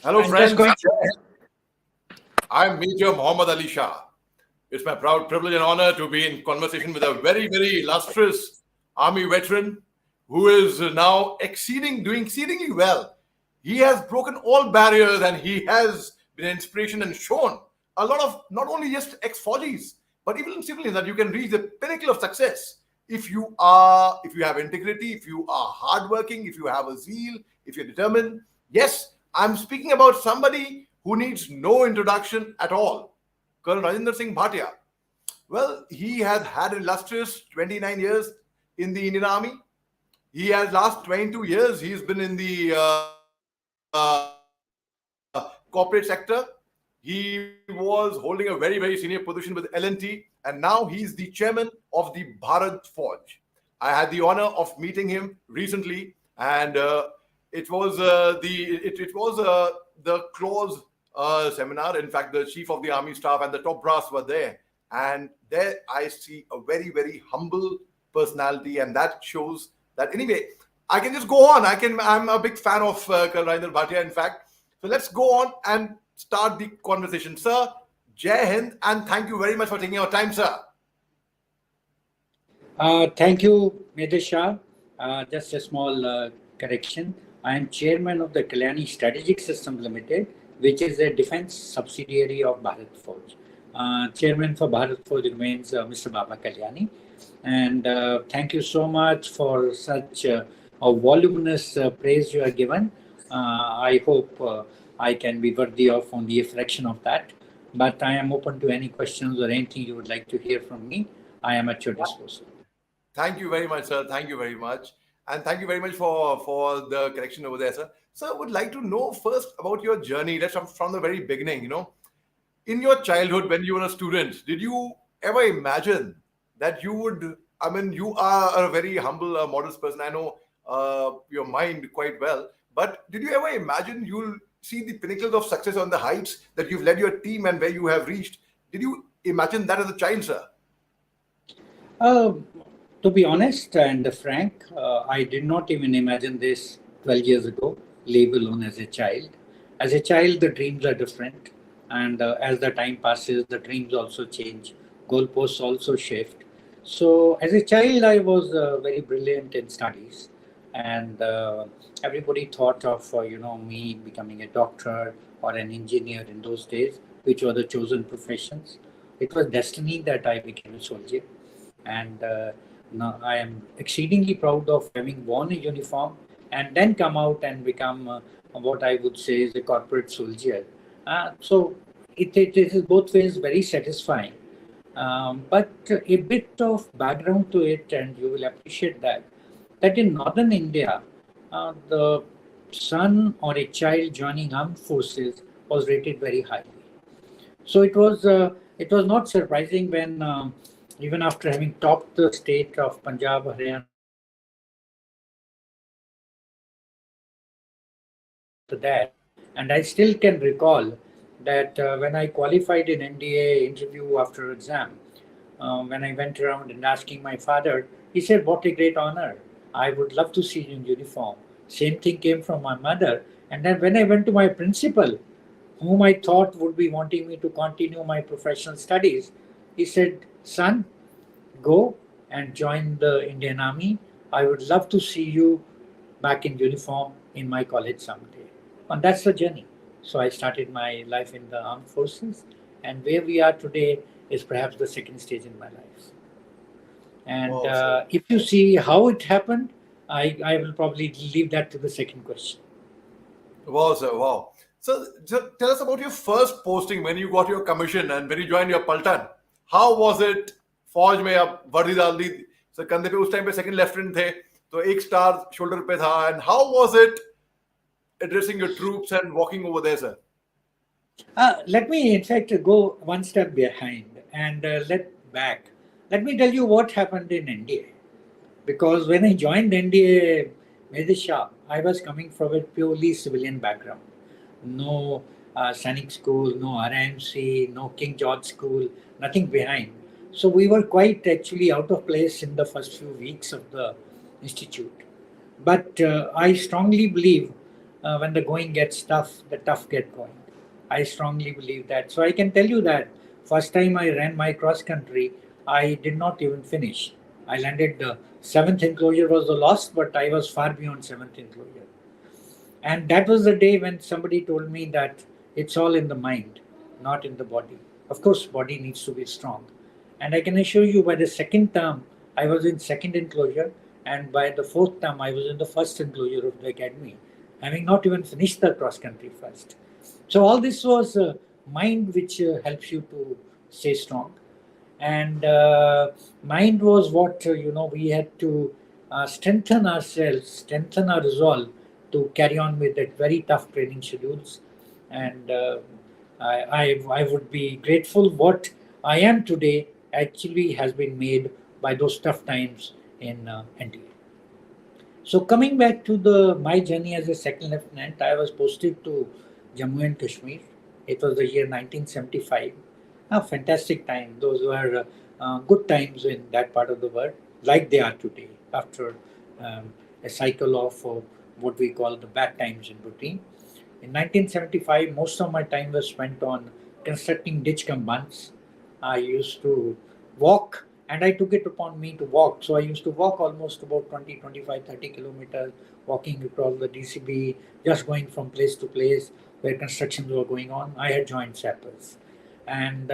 Hello, I'm just friends. going. I'm Major Mohammed Ali Shah. It's my proud privilege and honor to be in conversation with a very, very illustrious Army veteran who is now doing exceedingly well. He has broken all barriers and he has been an inspiration and shown a lot of not only just ex-Fauji's, but even civilians that you can reach the pinnacle of success if you have integrity, if you are hardworking, if you have a zeal, if you're determined. Yes, I'm speaking about somebody who needs no introduction at all. Colonel Rajinder Singh Bhatia. Well, he has had an illustrious 29 years in the Indian Army. He has last 22 years. He's been in the corporate sector. He was holding a very, very senior position with L&T, and now he's the chairman of the Bharat Forge. I had the honor of meeting him recently, and it was the close seminar. In fact, the chief of the army staff and the top brass were there, and there I see a very, very humble personality, and that shows that anyway. I can just go on. I'm a big fan of Colonel Rajinder Bhatia, in fact. So let's go on and start the conversation. Sir, Jai Hind, and thank you very much for taking your time, sir. Thank you, Major Shah. Just a small correction. I am chairman of the Kalyani Strategic Systems Limited, which is a defense subsidiary of Bharat Forge. Chairman for Bharat Forge remains Mr. Baba Kalyani. And thank you so much for such a voluminous praise you are given. I hope I can be worthy of only a fraction of that. But I am open to any questions or anything you would like to hear from me. I am at your disposal. Thank you very much, sir. Thank you very much. And thank you very much for the correction over there, sir. Sir, I would like to know first about your journey. Let's from the very beginning, In your childhood, when you were a student, did you ever imagine that you would, I mean, you are a very humble, modest person. I know your mind quite well. But did you ever imagine you'll see the pinnacles of success on the heights that you've led your team and where you have reached? Did you imagine that as a child, sir? Uh, to be honest and frank, I did not even imagine this 12 years ago, leave alone as a child. As a child, the dreams are different. And as the time passes, the dreams also change. Goalposts also shift. So, as a child, I was very brilliant in studies. And everybody thought of, me becoming a doctor or an engineer in those days, which were the chosen professions. It was destiny that I became a soldier. And now I am exceedingly proud of having worn a uniform and then come out and become what I would say is a corporate soldier. So it is both ways very satisfying. But a bit of background to it, and you will appreciate that in northern India, the son or a child joining armed forces was rated very highly. So it was not surprising when even after having topped the state of Punjab, Haryana, to that, and I still can recall that when I qualified in NDA interview after exam, when I went around and asking my father, he said, "What a great honor! I would love to see you in uniform." Same thing came from my mother, and then when I went to my principal, whom I thought would be wanting me to continue my professional studies, he said, "Son, go and join the Indian Army. I would love to see you back in uniform in my college someday." And that's the journey. So I started my life in the armed forces, and where we are today is perhaps the second stage in my life. And Wow, sir. if you see how it happened, I will probably leave that to the second question. Wow, sir. Wow. So, tell us about your first posting when you got your commission and when you joined your Paltan. How was it? फौज में आप वर्दी डाल दी sir कंधे पे उस time पे second lieutenant थे तो एक स्टार शोल्डर पे था and how was it addressing your troops and walking over there, sir? Let me, in fact, go one step behind and let back. Let me tell you what happened in India. Because when I joined NDA, Major Shah, I was coming from a purely civilian background. No Sainik school, no RIMC, no King George school, nothing behind. So we were quite actually out of place in the first few weeks of the institute. But I strongly believe when the going gets tough, the tough get going. I strongly believe that. So I can tell you that first time I ran my cross country, I did not even finish. I landed the seventh enclosure was the loss, but I was far beyond seventh enclosure. And that was the day when somebody told me that it's all in the mind, not in the body. Of course, body needs to be strong. And I can assure you by the second term, I was in second enclosure. And by the fourth term, I was in the first enclosure of the academy, having not even finished the cross country first. So all this was mind which helps you to stay strong. And mind was what we had to strengthen ourselves, strengthen our resolve to carry on with that very tough training schedules. And I would be grateful what I am today actually has been made by those tough times in NDA. So coming back to the my journey as a second lieutenant, I was posted to Jammu and Kashmir. It was the year 1975. A fantastic time. Those were good times in that part of the world, like they are today. After a cycle of what we call the bad times in between. In 1975, most of my time was spent on constructing ditch cum bunds. I used to walk, and I took it upon me to walk. So I used to walk almost about 20, 25, 30 kilometers, walking across the DCB, just going from place to place where constructions were going on. I had joined sappers. And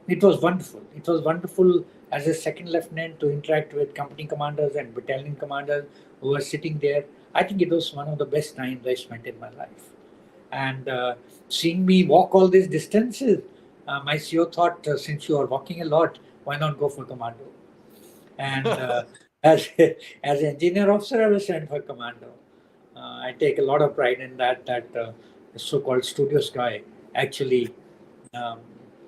it was wonderful. It was wonderful as a second lieutenant to interact with company commanders and battalion commanders who were sitting there. I think it was one of the best times I spent in my life. And seeing me walk all these distances, my CEO thought, since you are walking a lot, why not go for commando? And as as an engineer officer, I was sent for commando. I take a lot of pride in that. The so-called studio sky actually um,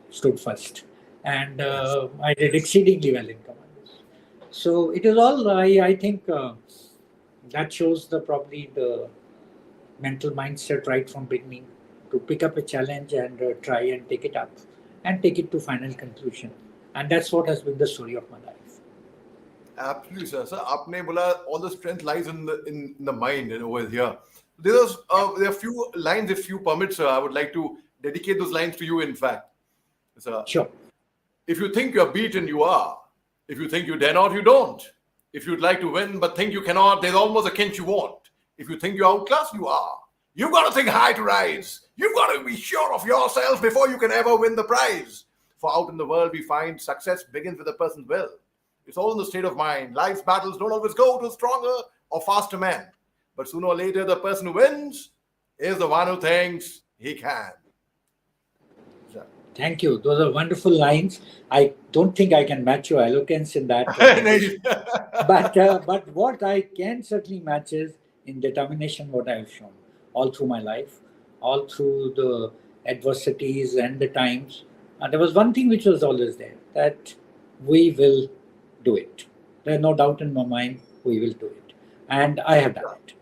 stood first, and Yes. I did exceedingly well in commandos. So it is all. I think that shows the probably the mental mindset right from beginning to pick up a challenge and try and take it up and take it to final conclusion. And that's what has been the story of my life. Absolutely, sir. Sir, आपने बोला all the strength lies in the mind and over here. There are few lines, if you permit, sir. I would like to dedicate those lines to you. In fact, sir, Sure. if you think you're beaten, you are. If you think you dare not, you don't. If you'd like to win but think you cannot, there's almost a kinch you won't. If you think you're outclassed, you are. You've got to think high to rise. You've got to be sure of yourself before you can ever win the prize. For out in the world, we find success begins with a person's will. It's all in the state of mind. Life's battles don't always go to stronger or faster men. But sooner or later, the person who wins is the one who thinks he can. Sir. Thank you. Those are wonderful lines. I don't think I can match your eloquence in that. But what I can certainly match is in determination what I've shown all through my life, all through the adversities and the times. And there was one thing which was always there that we will do it. There's no doubt in my mind we will do it. And I have done it.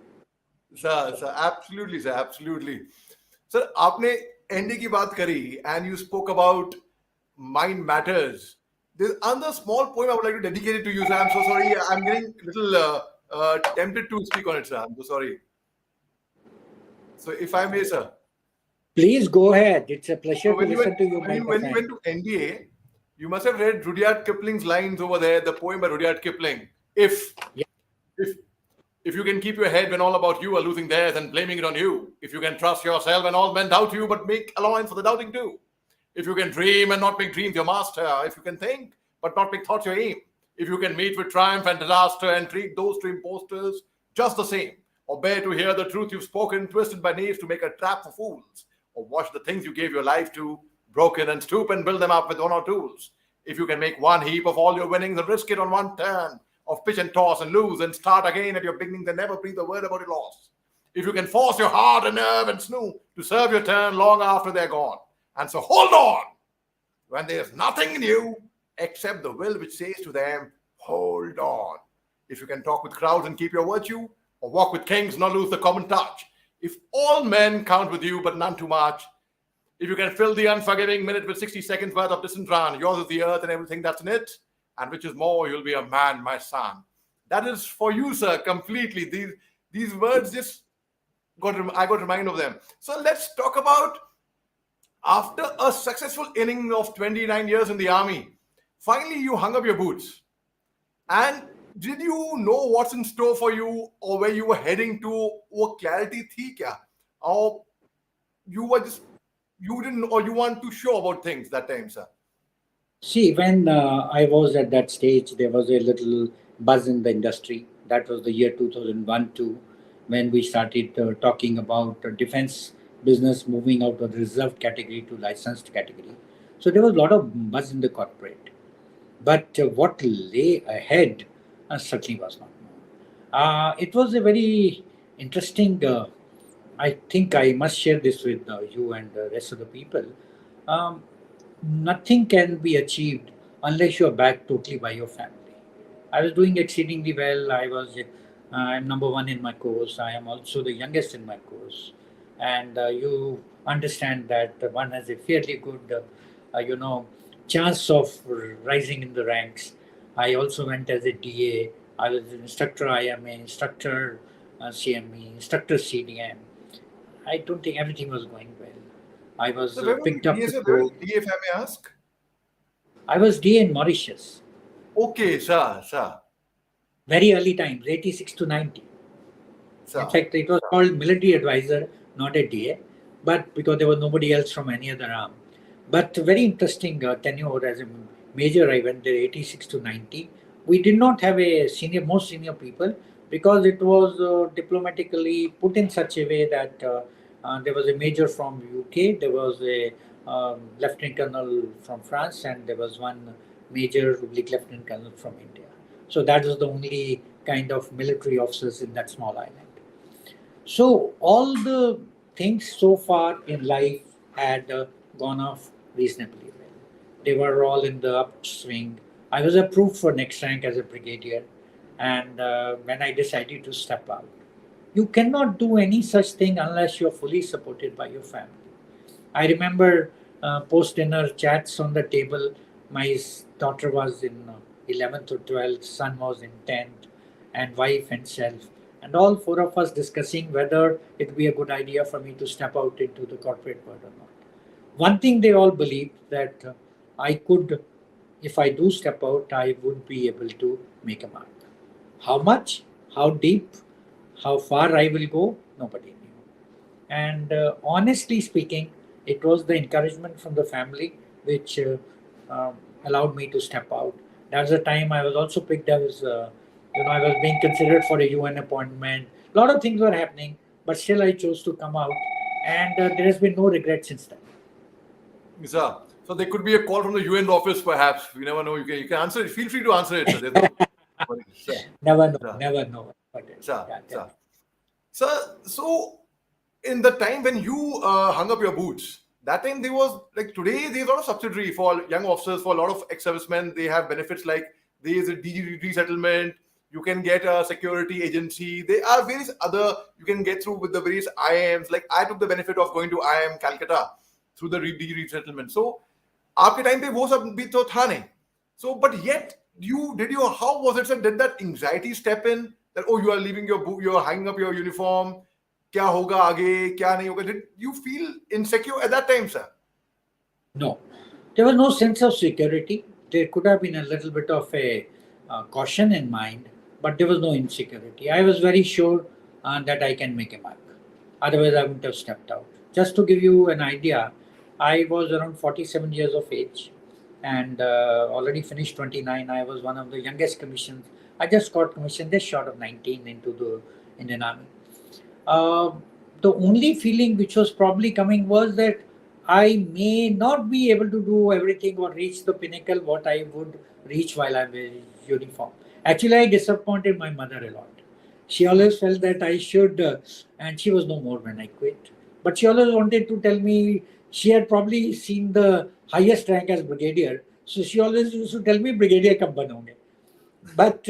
Sir, absolutely, sir, absolutely. Sir, आपने ND की बात करी and you spoke about mind matters. There's another small poem I would like to dedicate it to you, sir. I'm so sorry. I'm getting a little tempted to speak on it, sir. I'm so sorry. So, if I may, sir. Please go ahead. It's a pleasure So to listen to you, my when you friend. went to NDA, you must have read Rudyard Kipling's lines over there, the poem by Rudyard Kipling. If Yeah. if if you can keep your head when all about you are losing theirs and blaming it on you, if you can trust yourself when all men doubt you but make allowance for the doubting too, if you can dream and not make dreams your master, if you can think but not make thoughts your aim, if you can meet with triumph and disaster and treat those to impostors just the same, or bear to hear the truth you've spoken, twisted by knaves to make a trap for fools, or watch the things you gave your life to, broken and stoop and build them up with honor tools. If you can make one heap of all your winnings and risk it on one turn of pitch and toss and lose and start again at your beginnings and never breathe a word about your loss. If you can force your heart and nerve and snoo to serve your turn long after they're gone. And so hold on when there's nothing in you except the will which says to them, hold on. If you can talk with crowds and keep your virtue, or walk with kings, not lose the common touch. If all men count with you, but none too much. If you can fill the unforgiving minute with 60 seconds worth of distant run, yours is the earth and everything that's in it. And which is more, you'll be a man, my son. That is for you, sir, completely. These words just I got reminded of them. So let's talk about after a successful inning of 29 years in the army, finally you hung up your boots. And did you know what's in store for you or where you were heading to? Or clarity थी क्या? Or you were just you didn't or you weren't too sure about things that time, sir? See, when I was at that stage, there was a little buzz in the industry. That was the year 2001 2, when we started talking about defense business moving out of the reserved category to licensed category. So there was a lot of buzz in the corporate. But what lay ahead certainly was not known. It was a very interesting, I think I must share this with you and the rest of the people. Um, Nothing can be achieved unless you are backed totally by your family. I was doing exceedingly well. I'm number one in my course. I am also the youngest in my course, and you understand that one has a fairly good, chance of rising in the ranks. I also went as a DA. I was an instructor IMA, instructor CME, instructor CDM. I don't think everything was going well. I was So where were you picked up DA, to sir? Where were go. you DA, if I may ask? I was DA in Mauritius, Okay, sir. very early times, 86 to 90. In Sir. fact, it was called military advisor, not a DA, but because there was nobody else from any other arm. But very interesting tenure as a major. I went there 86 to 90. We did not have a most senior people, because it was diplomatically put in such a way that there was a major from UK, there was a lieutenant colonel from France, and there was one major lieutenant colonel from India. So that was the only kind of military officers in that small island. So all the things so far in life had gone off reasonably well. They were all in the upswing. I was approved for next rank as a brigadier, and when I decided to step out, you cannot do any such thing unless you're fully supported by your family. I remember post dinner chats on the table. My daughter was in 11th or 12th, son was in 10th, and wife and self. And all four of us discussing whether it would be a good idea for me to step out into the corporate world or not. One thing they all believed, that I could, if I do step out, I would be able to make a mark. How much, how deep, how far I will go, nobody knew. And honestly speaking, it was the encouragement from the family which allowed me to step out. That was the time I was also picked as, I was being considered for a UN appointment. A lot of things were happening, but still I chose to come out, and there has been no regret since then. Sir. So there could be a call from the UN office, perhaps. You never know. You can answer it. Feel free to answer it, sir. There's no worries. Sir. Never know, Sir. never know. But, Sir. yeah, tell Sir. me. Sir, so in the time when you hung up your boots, that time there was like today there's a lot of subsidiary for young officers, for a lot of ex-servicemen. They have benefits like there's a DG resettlement. You can get a security agency. There are various other you can get through with the various IIMs. Like I took the benefit of going to IIM Calcutta through the DG resettlement. So आपके time पे वो सब भी तो था नहीं. So but yet you how was it, sir? Did that anxiety step in that oh you are leaving your boot, you're hanging up your uniform, क्या होगा आगे क्या नहीं होगा? Did you feel insecure at that time, sir? No, there was no sense of security. There could have been a little bit of a caution in mind, but there was no insecurity. I was very sure that I can make a mark. Otherwise, I wouldn't have stepped out. Just to give you an idea, I was around 47 years of age, and already finished 29. I was one of the youngest commissions. I just got commissioned just short of 19 into the Indian Army. Uh, the only feeling which was probably coming was that I may not be able to do everything or reach the pinnacle what I would reach while I'm in uniform. Actually, I disappointed my mother a lot. She always felt that I should, and she was no more when I quit. But she always wanted to tell me she had probably seen the highest rank as brigadier. So she always used to tell me, Brigadier kab banoge. But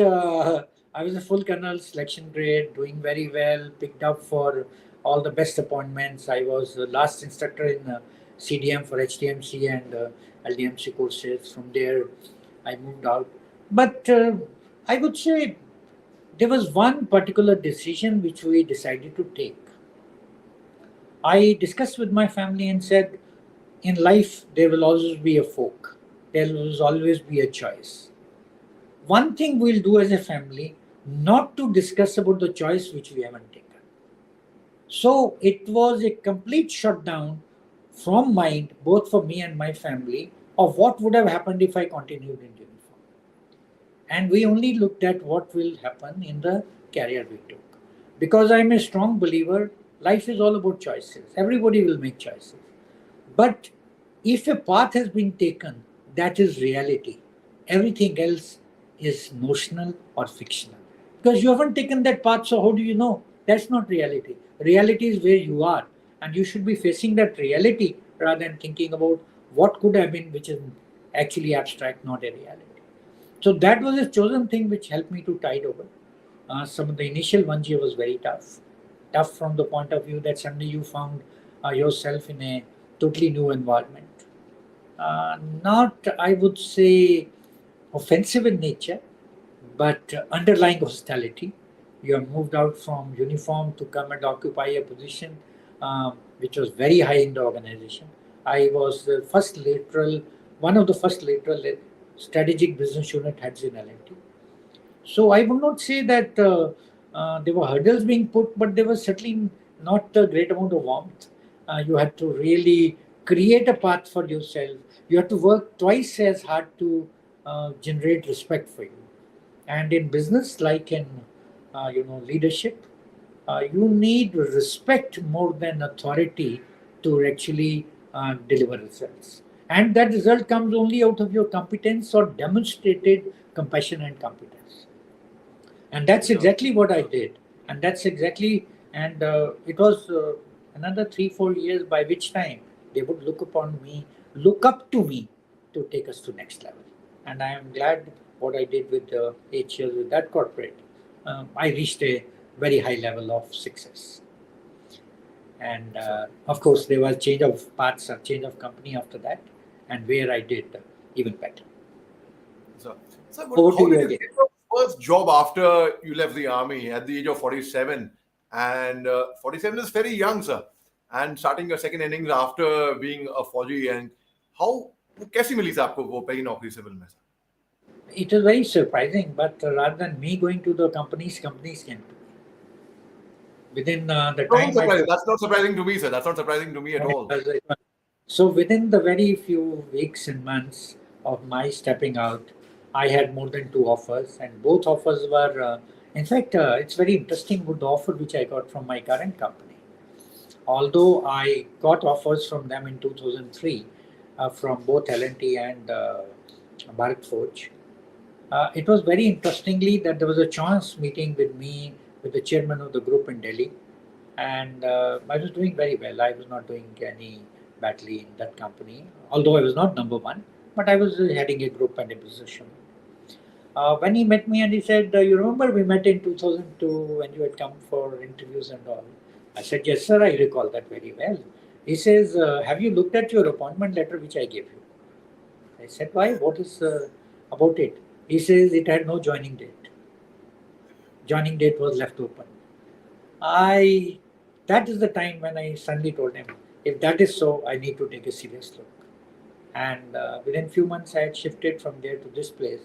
I was a full colonel, selection grade, doing very well, picked up for all the best appointments. I was the last instructor in CDM for HTMC and LDMC courses. From there, I moved out. But I would say there was one particular decision which we decided to take. I discussed with my family and said, in life, there will always be a fork, there will always be a choice. One thing we'll do as a family, not to discuss about the choice which we haven't taken. So it was a complete shutdown from mind, both for me and my family, of what would have happened if I continued in uniform. And we only looked at what will happen in the career we took. Because I'm a strong believer, life is all about choices. Everybody will make choices. But if a path has been taken, that is reality. Everything else is notional or fictional. Because you haven't taken that path, so how do you know? That's not reality. Reality is where you are, and you should be facing that reality rather than thinking about what could have been, which is actually abstract, not a reality. So that was a chosen thing which helped me to tide over. Some of the initial 1 year was very tough. Tough from the point of view that suddenly you found yourself in a totally new environment. Not, I would say, offensive in nature, but underlying hostility. You have moved out from uniform to come and occupy a position which was very high in the organization. I was the first lateral, one of the first lateral strategic business unit heads in L&T. So I would not say that there were hurdles being put, but there was certainly not a great amount of warmth. You had to really create a path for yourself. You had to work twice as hard to generate respect for you. And in business, like in leadership, you need respect more than authority to actually deliver results. And that result comes only out of your competence or demonstrated compassion and competence. And that's Sure. exactly what I did. And that's exactly, and it was another 3-4 years by which time they would look upon me, look up to me to take us to next level. And I am glad what I did with 8 years with that corporate. I reached a very high level of success. And of course, there was change of paths or change of company after that, and where I did even better. So, so Over to how you did you again. get your first job after you left the army at the age of 47? And 47 is very young, sir. And starting your second innings after being a Fauji. And how कैसी मिली थी आपको वो पहली नौकरी civil में? It was very surprising, but rather than me going to the companies came to me. Within the Wasn't time I surprising. That's not surprising to me, sir. That's not surprising to me at all. so within the very few weeks and months of my stepping out, I had more than two offers, and both offers were, in fact, it's very interesting with the offer which I got from my current company. Although I got offers from them in 2003, from both L&T and Bharat Forge. It was very interestingly that there was a chance meeting with me with the chairman of the group in Delhi, and I was doing very well. I was not doing any badly in that company, although I was not number one, but I was heading a group and a position. When he met me and he said, "You remember we met in 2002 when you had come for interviews and all?" I said, "Yes, sir, I recall that very well." He says, "Have you looked at your appointment letter which I gave you?" I said, "Why? What is about it?" He says, "It had no joining date. Joining date was left open." I That is the time when I suddenly told him, if that is so, I need to take a serious look. And within few months, I had shifted from there to this place,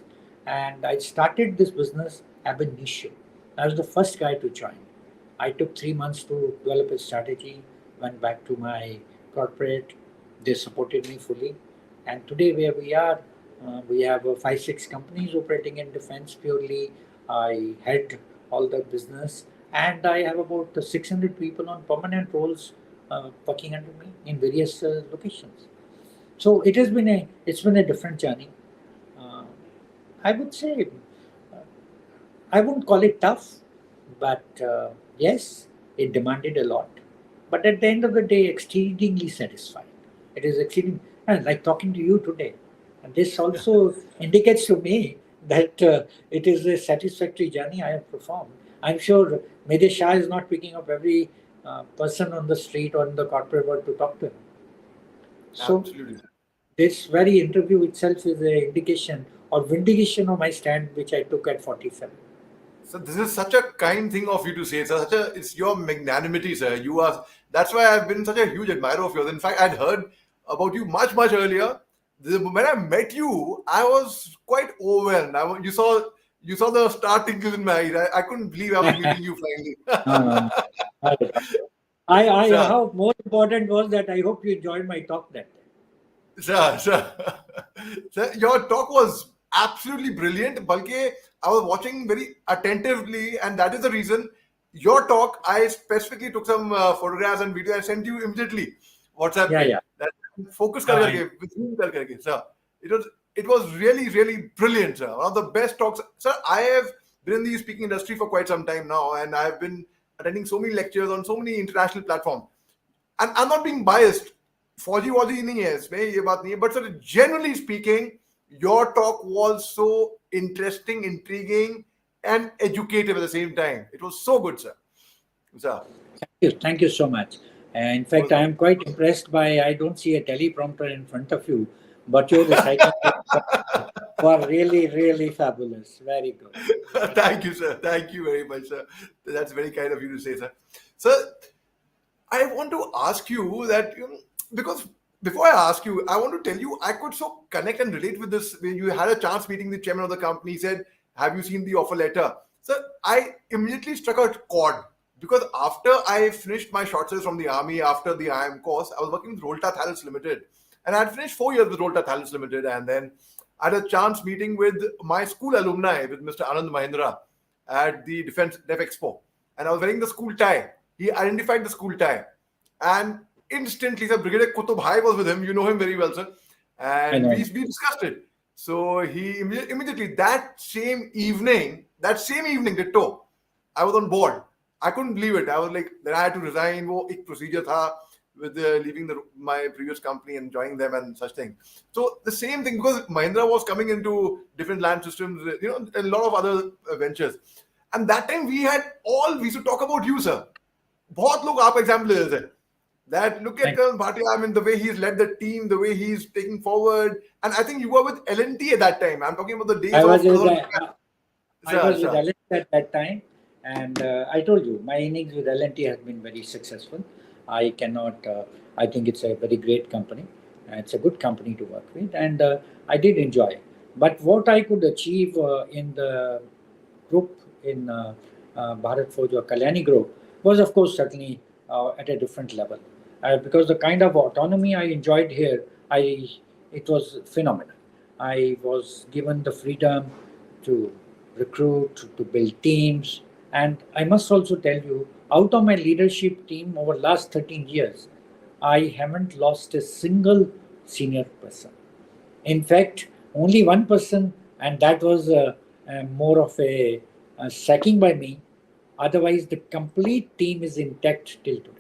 and I started this business ab initio. I was the first guy to join. I took 3 months to develop a strategy. Went back to my corporate. They supported me fully, and today where we have 5-6 companies operating in defense purely. I head all the business, and I have about 600 people on permanent roles working under me in various locations. So it's been a different journey. Uh, I would say I wouldn't call it tough, but yes, it demanded a lot. But at the end of the day, exceedingly satisfying. It is exceeding, and like talking to you today. And this also indicates to me that it is a satisfactory journey I have performed. I'm sure Major Shah is not picking up every person on the street or in the corporate world to talk to him. So Absolutely. this very interview itself is an indication or vindication of my stand which I took at 47. So this is such a kind thing of you to say, sir. It's your magnanimity, sir. You are. That's why I've been such a huge admirer of yours. In fact, I'd heard about you much earlier. When I met you, I was quite overwhelmed. You saw the star twinkle in my eyes. I couldn't believe I was meeting you finally. No, no, no. Sir, How more important was that I hope you enjoyed my talk that day. sir. Sir, your talk was absolutely brilliant. Balke, I was watching very attentively, and that is the reason your talk. I specifically took some photographs and video. I sent you immediately WhatsApp Yeah, पे. yeah. That focus कर I करके, zoom कर करके, sir. It was really brilliant, sir. One of the best talks, sir. I have been in the speaking industry for quite some time now, and I've been attending so many lectures on so many international platforms. And I'm not being biased. फौजी वौजी नहीं है इसमें ये बात नहीं है but sir generally speaking your talk was so interesting, intriguing and educative at the same time. It was so good, sir. Thank you so much. In fact, I am quite impressed by, I don't see a teleprompter in front of you, but your reciting were really fabulous. Very good. Thank you, sir. Thank you very much, sir. That's very kind of you to say, sir. Sir, I want to ask you that, because before I ask you, I want to tell you, I could so connect and relate with this. When you had a chance meeting the chairman of the company, he said, have you seen the offer letter? Sir, I immediately struck a chord because after I finished my short service from the army, after the IM course, I was working with Rolta Thales Limited. And I had finished 4 years with Rolta Thales Limited. And then I had a chance meeting with my school alumni, with Mr. Anand Mahindra at the Defense Def Expo. And I was wearing the school tie. He identified the school tie. And instantly, sir, Brigadier Kutub Bhai was with him. You know him very well, sir. And we discussed it. So he immediately, that same evening, ditto, I was on board. I couldn't believe it. I was like, then I had to resign. Wo ek procedure tha with leaving my previous company and joining them and such things. So the same thing, because Mahindra was coming into different land systems, a lot of other ventures. And that time we used to talk about you, sir. बहुत लोग आप example ले रहे थे. That look at Bhatia, I mean, the way he's led the team, the way he's taking forward. And I think you were with L&T at that time. I'm talking about the days I was of... with L&T at that time. And I told you, my innings with L&T has been very successful. I think it's a very great company. It's a good company to work with. And I did enjoy. But what I could achieve in the group, in Bharat Fauj or Kalyani group, was of course certainly at a different level. Because the kind of autonomy I enjoyed here, it was phenomenal. I was given the freedom to recruit, to build teams. And I must also tell you, out of my leadership team over the last 13 years, I haven't lost a single senior person. In fact, only one person, and that was more of a sacking by me. Otherwise, the complete team is intact till today.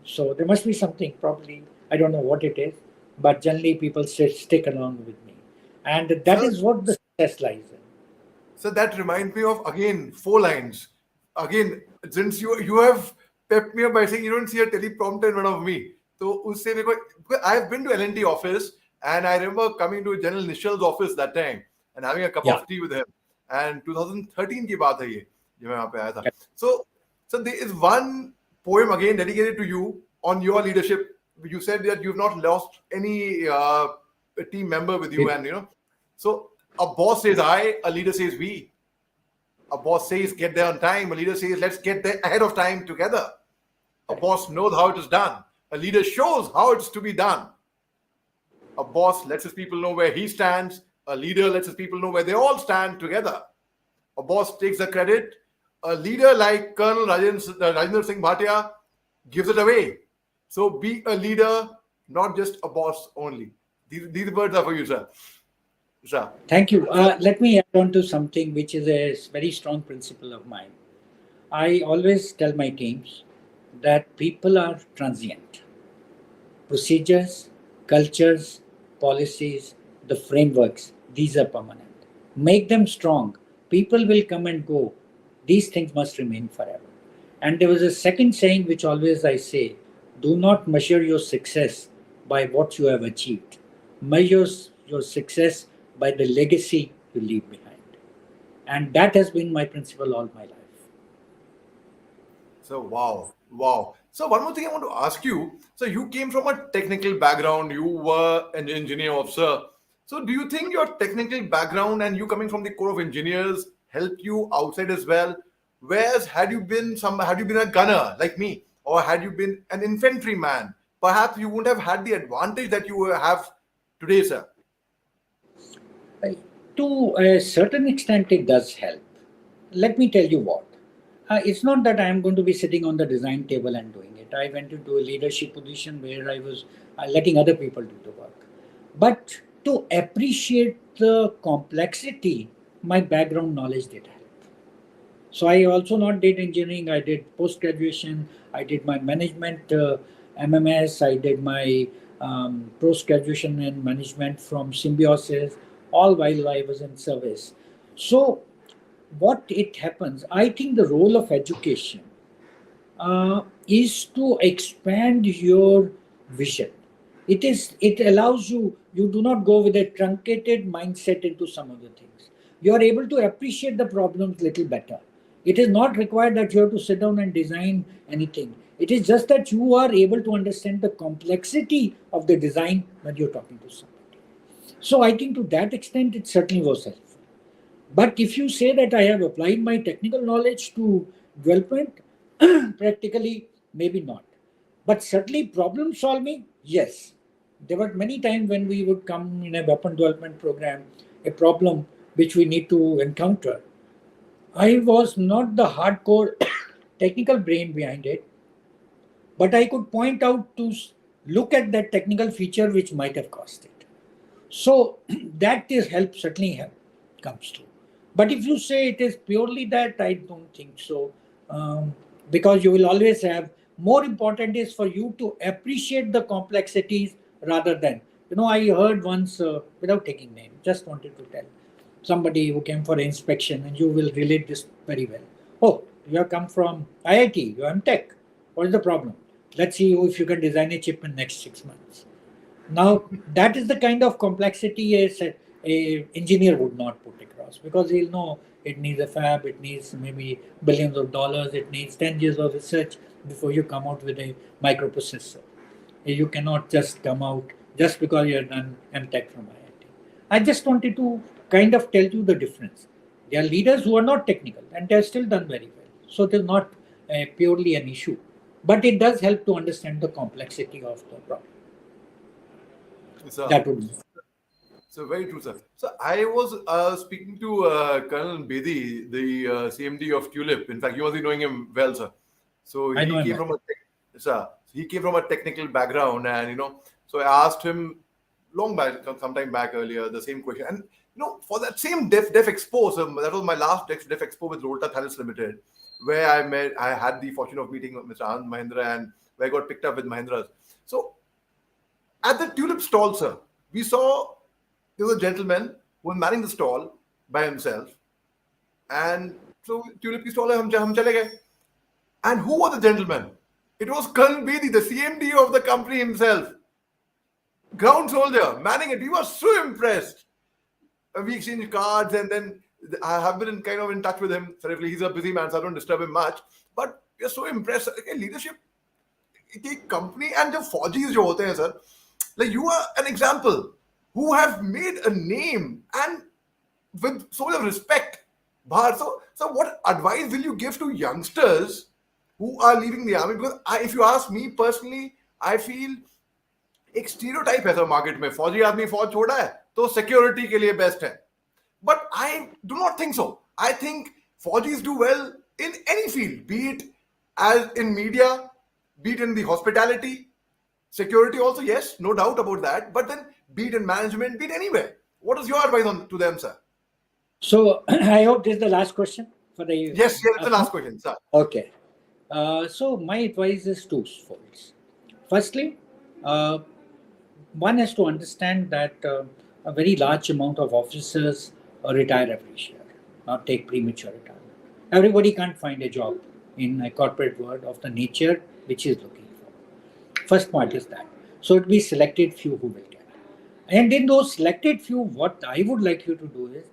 So there must be something, probably, I don't know what it is, but generally people stick along with me. And that is what the success lies in. So that reminds me of, again, 4 lines. Again, since you have pepped me up by saying you don't see a teleprompter in front of me. So I've been to L&T office, and I remember coming to General Nishal's office that time and having a cup of tea with him. And 2013 ki baat hai ye, jab main wahan pe aaya tha. So there is one poem again dedicated to you on your leadership. You said that you've not lost any team member with you, and so a boss says I, a leader says we. A boss says get there on time, a leader says let's get there ahead of time together. A boss knows how it is done, a leader shows how it's to be done. A boss lets his people know where he stands, a leader lets his people know where they all stand together. A boss takes the credit, a leader like Colonel Rajinder Singh Bhatia gives it away. So be a leader, not just a boss only. These words are for you, sir. Sir. Thank you. Let me add on to something which is a very strong principle of mine. I always tell my teams that people are transient. Procedures, cultures, policies, the frameworks, these are permanent. Make them strong. People will come and go. These things must remain forever. And there was a second saying which always I say, do not measure your success by what you have achieved. Measure your success by the legacy you leave behind. And that has been my principle all my life. So wow. So one more thing I want to ask you. So you came from a technical background. You were an engineer officer. So do you think your technical background and you coming from the core of engineers helped you outside as well? Whereas had you been a gunner like me, or had you been an infantryman, perhaps you wouldn't have had the advantage that you have today, sir. Uh, To a certain extent, it does help. Let me tell you what. It's not that I am going to be sitting on the design table and doing it. I went into a leadership position where I was letting other people do the work. But to appreciate the complexity, my background knowledge did help. So I also not did engineering. I did post graduation. I did my management MMS. I did my post graduation in management from Symbiosis, all while I was in service. So what it happens, I think the role of education is to expand your vision. It allows you do not go with a truncated mindset into some of the things. You are able to appreciate the problems little better. It is not required that you have to sit down and design anything. It is just that you are able to understand the complexity of the design when you're talking to somebody. So I think to that extent it certainly was helpful. But if you say that I have applied my technical knowledge to development, practically, maybe not. But certainly problem solving, yes. There were many times when we would come in a weapon development program, a problem which we need to encounter. I was not the hardcore technical brain behind it, but I could point out to look at that technical feature which might have caused it. So that is help certainly help comes through. But if you say it is purely that, I don't think so, because you will always have. More important is for you to appreciate the complexities rather than. I heard once, without taking name, just wanted to tell somebody who came for inspection, and you will relate this very well. Oh, you have come from IIT, you are in tech. What is the problem? Let's see if you can design a chip in next 6 months. Now, that is the kind of complexity a engineer would not put across, because he'll know it needs a fab, it needs maybe billions of dollars, it needs 10 years of research before you come out with a microprocessor. You cannot just come out just because you're done MTech from IIT. I just wanted to kind of tell you the difference. There are leaders who are not technical and they're still done very well. So it is not purely an issue. But it does help to understand the complexity of the problem. Sir. That would be. So very true, sir. So I was speaking to Colonel Bedi, the CMD of Tulip. In fact, you must be knowing him well, sir. So I know he him came well. from he came from a technical background, and so I asked him long back, sometime back earlier, the same question. And for that same Def Expo, so that was my last Def Expo with Rolta Thalys Limited, where I had the fortune of meeting Mr. Anand Mahindra, and where I got picked up with Mahindras. So at the Tulip stall, sir, we saw there was a gentleman who was manning the stall by himself. And so Tulip ki stall hai, hum chale gaye. And who was the gentleman? It was Colonel Bedi, the CMD of the company himself. Ground soldier, manning it. We were so impressed. We exchanged cards, and then I have been kind of in touch with him. Certainly, he's a busy man, so I don't disturb him much. But we're so impressed. Okay, leadership, company, and the Fauji's jo hote hain, sir. Like, you are an example who have made a name and with so much of respect. Bharat, so what advice will you give to youngsters who are leaving the army? Because if you ask me personally, I feel एक stereotype है sir market में, फौजी आदमी फौज छोड़ा है तो security के लिए बेस्ट है. But I do not think so. I think Fauji's do well in any field, be it as in media, be it in the hospitality, security also, yes, no doubt about that. But then be it in management, be it anywhere. What is your advice to them, sir? So I hope this is the last question for the. Yes, it's the last question, sir. Okay. So my advice is twofold. Firstly, one has to understand that a very large amount of officers retire every year, not take premature retirement. Everybody can't find a job in a corporate world of the nature which is looking for. First point is that. So it will be selected few who will get. And in those selected few, what I would like you to do is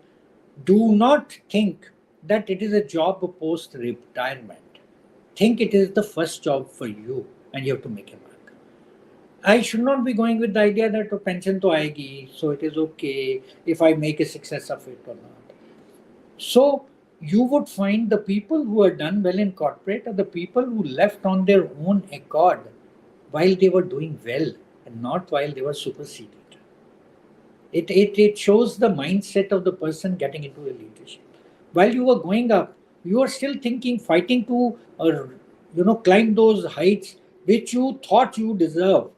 Do not think that it is a job post retirement. Think it is the first job for you and you have to make a mark. I should not be going with the idea that oh, pension to aayegi, so it is okay if I make a success of it or not. So you would find the people who are done well in corporate are the people who left on their own accord while they were doing well and not while they were superseded. It shows the mindset of the person getting into a leadership. While you were going up, you are still thinking, fighting to climb those heights which you thought you deserve.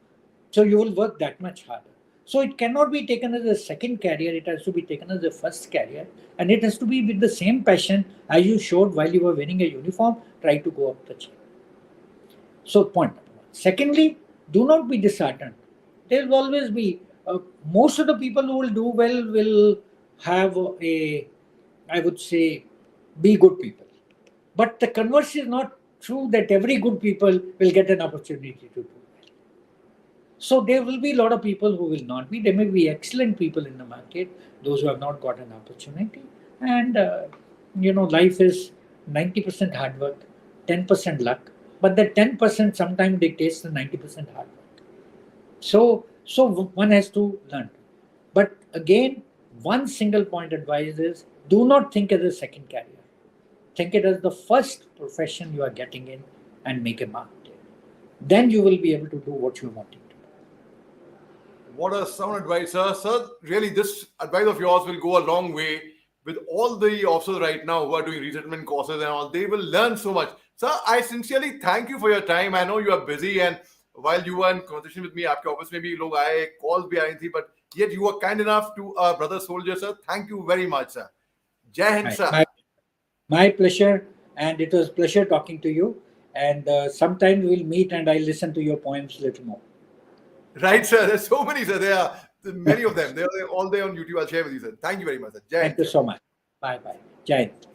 So you will work that much harder. So it cannot be taken as a second career, it has to be taken as a first career, and it has to be with the same passion as you showed while you were wearing a uniform, try to go up the chain. So, point number one. Secondly, do not be disheartened. There will always be, most of the people who will do well will have I would say, be good people. But the converse is not true that every good people will get an opportunity to do well. So there will be a lot of people who will not be. There may be excellent people in the market, those who have not got an opportunity. And, life is 90% hard work, 10% luck. But the 10% sometimes dictates the 90% hard work. So one has to learn. But again, one single point advice is do not think as a second career. Think it as the first profession you are getting in and make a mark there. Then you will be able to do what you are wanting to do. What a sound advice, sir. Sir, really, this advice of yours will go a long way with all the officers right now who are doing resettlement courses and all. They will learn so much. Sir, I sincerely thank you for your time. I know you are busy, and while you were in conversation with me, आपके office में भी लोग आए, calls भी आई थी, but yet you were kind enough to our brother soldier, sir. Thank you very much, sir. Jai Hind, Right. sir. My pleasure, and it was pleasure talking to you. And sometime we'll meet, and I'll listen to your poems a little more. Right, sir. There's so many, sir. There are many of them. They're all there on YouTube. I'll share with you, sir. Thank you very much, sir. Jai Thank Hind, you sir. so much. Bye bye. Jai Hind.